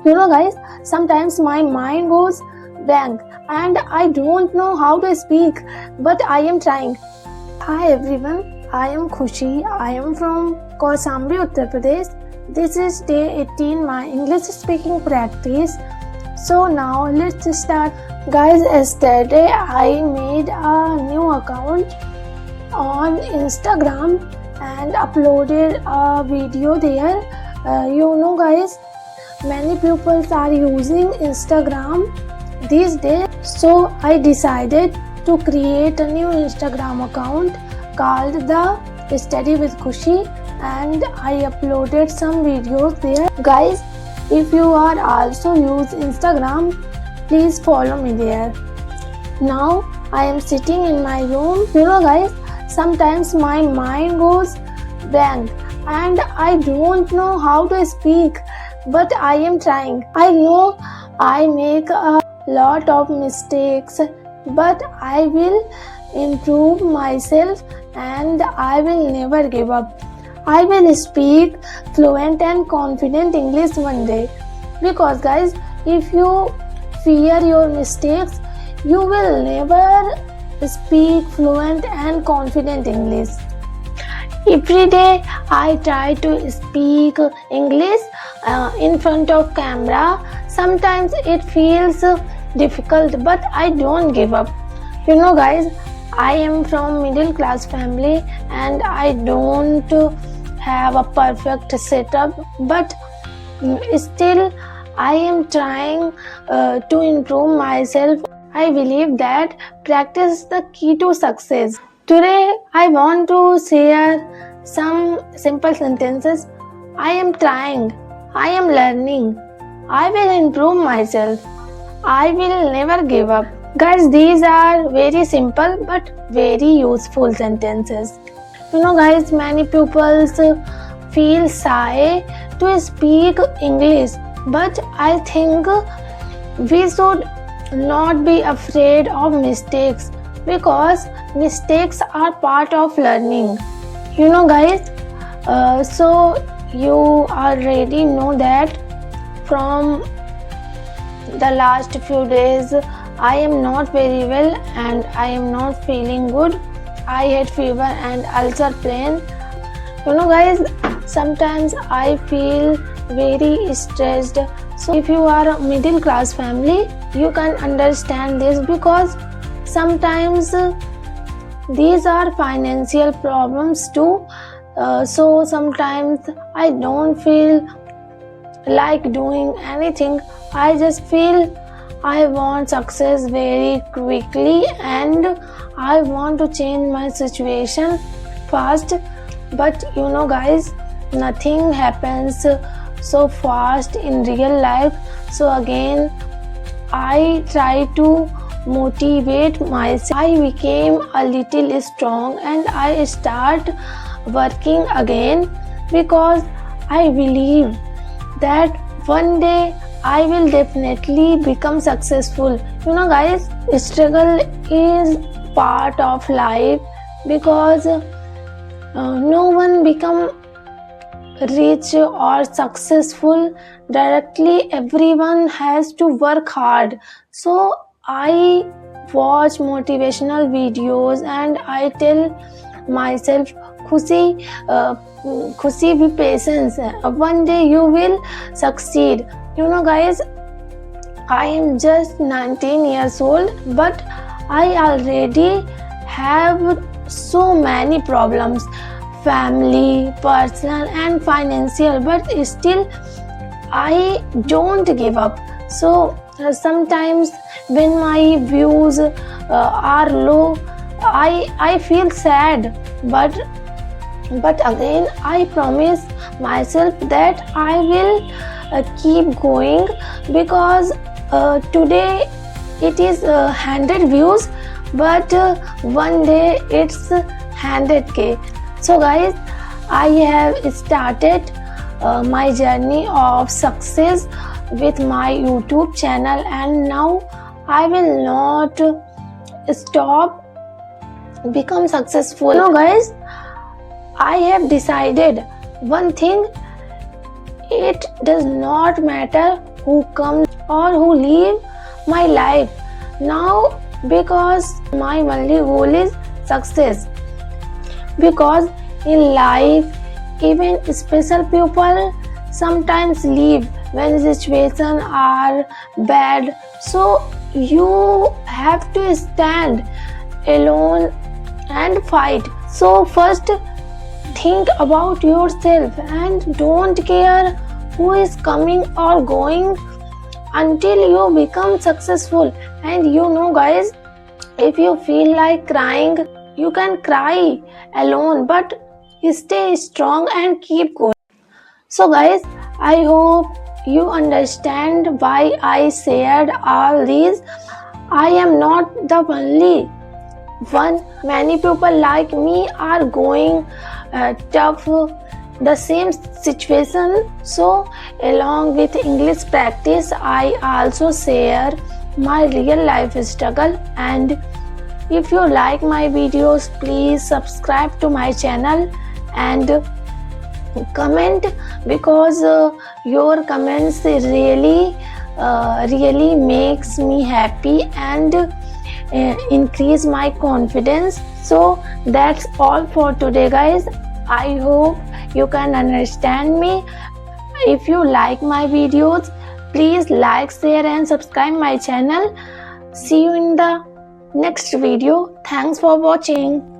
Guys, sometimes my mind goes blank and I don't know how to speak, but I am trying. Hi everyone, I am Khushi. I am from Kausambi, Uttar Pradesh. This is day 18, my English speaking practice. So now let's start. Guys, yesterday I made a new account on Instagram and uploaded a video there. Guys, many people are using Instagram these days, so I decided to create a new Instagram account called the Study with Khushi, and I uploaded some videos there. Guys, if you are also use Instagram, please follow me there. Now I am sitting in my room. Guys, sometimes my mind goes blank and I don't know how to speak, but I am trying. I know I make a lot of mistakes, but I will improve myself and I will never give up. I will speak fluent and confident English one day, because guys, if you fear your mistakes, you will never speak fluent and confident English. Every day I try to speak English in front of camera. Sometimes it feels difficult, but I don't give up. Guys, I am from middle class family and I don't have a perfect setup, but still I am trying to improve myself. I believe that practice is the key to success. Today I want to share some simple sentences. I am trying, I am learning, I will improve myself, I will never give up. Guys, these are very simple but very useful sentences. Guys, many people feel shy to speak English, but I think we should not be afraid of mistakes, because mistakes are part of learning. Guys, so you already know that from the last few days I am not very well and I am not feeling good. I had fever and ulcer pain. Guys, sometimes I feel very stressed. So if you are a middle class family, you can understand this, because sometimes these are financial problems too. So sometimes I don't feel like doing anything. I just feel I want success very quickly and I want to change my situation fast. But guys, nothing happens so fast in real life. So again, I try to motivate myself. I became a little strong and I start working again, because I believe that one day I will definitely become successful. Guys, struggle is part of life, because no one become rich or successful directly. Everyone has to work hard. So I watch motivational videos and I tell myself, Khushi, be patient. One day you will succeed. Guys, I am just 19 years old, but I already have so many problems, family, personal and financial, but still I don't give up. So sometimes when my views are low, I feel sad, but again I promise myself that I will keep going, because today it is 100 views, but one day it's 100k. So guys, I have started my journey of success with my YouTube channel, and now I will not stop become successful. Guys, I have decided one thing: it does not matter who come or who leave my life now, because my only goal is success. Because in life, even special people sometimes leave when situations are bad. So you have to stand alone and fight. So first think about yourself and don't care who is coming or going until you become successful. And you know guys, if you feel like crying, you can cry alone, but stay strong and keep going. So guys, I hope you understand why I shared all these. I am not the only one. Many people like me are going tough the same situation. So along with English practice, I also share my real life struggle. And if you like my videos, please subscribe to my channel and comment, because your comments really makes me happy and increase my confidence. So that's all for today guys. I hope you can understand me. If you like my videos, please like, share and subscribe my channel. See you in the next video. Thanks for watching.